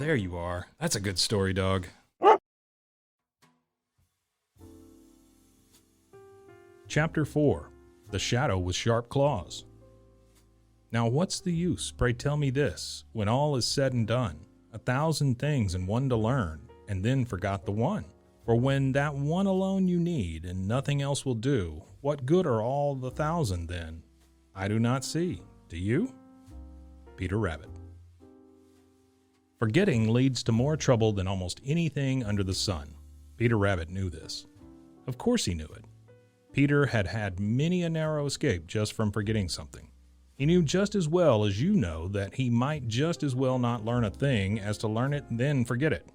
there you are. That's a good story, dog. Chapter 4. The Shadow with Sharp Claws. Now what's the use, pray tell me this, when all is said and done, 1,000 things and one to learn, and then forgot the one? For when that one alone you need, and nothing else will do, what good are all the 1,000 then? I do not see. Do you? Peter Rabbit. Forgetting leads to more trouble than almost anything under the sun. Peter Rabbit knew this. Of course he knew it. Peter had had many a narrow escape just from forgetting something. He knew just as well as you know that he might just as well not learn a thing as to learn it and then forget it.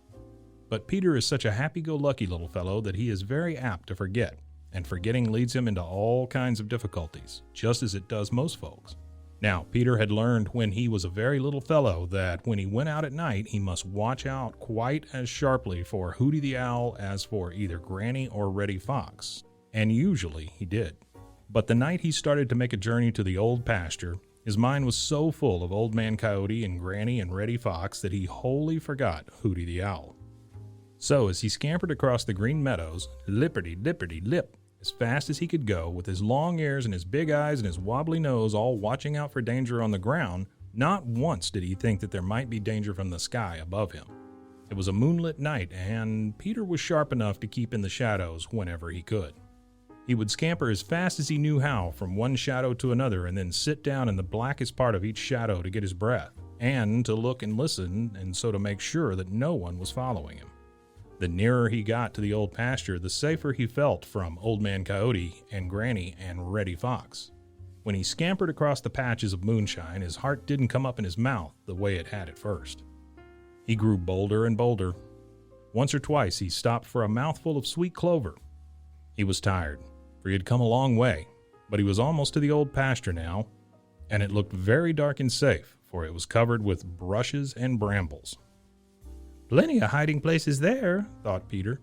But Peter is such a happy-go-lucky little fellow that he is very apt to forget, and forgetting leads him into all kinds of difficulties, just as it does most folks. Now, Peter had learned when he was a very little fellow that when he went out at night, he must watch out quite as sharply for Hooty the Owl as for either Granny or Reddy Fox, and usually he did. But the night he started to make a journey to the old pasture, his mind was so full of Old Man Coyote and Granny and Reddy Fox that he wholly forgot Hooty the Owl. So as he scampered across the green meadows, lipperty-lipperty-lip, as fast as he could go, with his long ears and his big eyes and his wobbly nose all watching out for danger on the ground, not once did he think that there might be danger from the sky above him. It was a moonlit night, and Peter was sharp enough to keep in the shadows whenever he could. He would scamper as fast as he knew how from one shadow to another and then sit down in the blackest part of each shadow to get his breath, and to look and listen, and so to make sure that no one was following him. The nearer he got to the old pasture, the safer he felt from Old Man Coyote and Granny and Reddy Fox. When he scampered across the patches of moonshine, his heart didn't come up in his mouth the way it had at first. He grew bolder and bolder. Once or twice he stopped for a mouthful of sweet clover. He was tired, for he had come a long way, but he was almost to the old pasture now, and it looked very dark and safe, for it was covered with brushes and brambles. Plenty of hiding places there, thought Peter.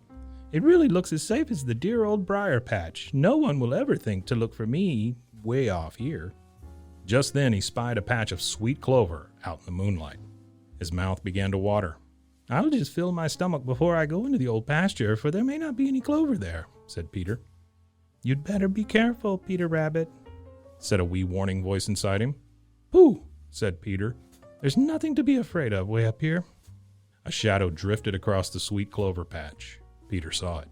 It really looks as safe as the dear old briar patch. No one will ever think to look for me way off here. Just then he spied a patch of sweet clover out in the moonlight. His mouth began to water. I'll just fill my stomach before I go into the old pasture, for there may not be any clover there, said Peter. You'd better be careful, Peter Rabbit, said a wee warning voice inside him. Pooh, said Peter. There's nothing to be afraid of way up here. A shadow drifted across the sweet clover patch. Peter saw it.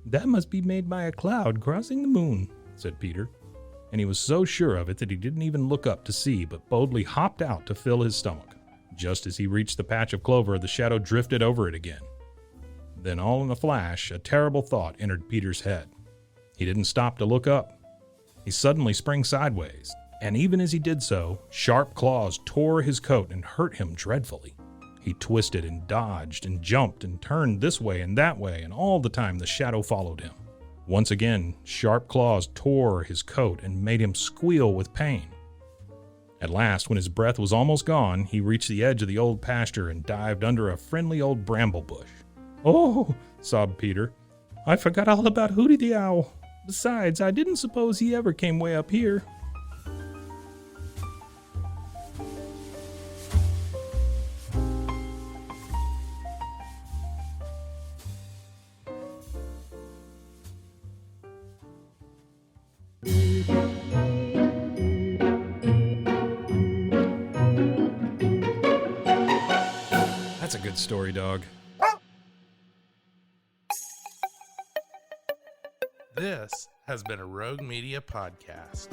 That must be made by a cloud crossing the moon, said Peter. And he was so sure of it that he didn't even look up to see, but boldly hopped out to fill his stomach. Just as he reached the patch of clover, the shadow drifted over it again. Then all in a flash, a terrible thought entered Peter's head. He didn't stop to look up. He suddenly sprang sideways, and even as he did so, sharp claws tore his coat and hurt him dreadfully. He twisted and dodged and jumped and turned this way and that way, and all the time the shadow followed him. Once again, sharp claws tore his coat and made him squeal with pain. At last, when his breath was almost gone, he reached the edge of the old pasture and dived under a friendly old bramble bush. Oh, sobbed Peter, I forgot all about Hooty the Owl. Besides, I didn't suppose he ever came way up here. That's a good story, dog. This has been a Rogue Media podcast.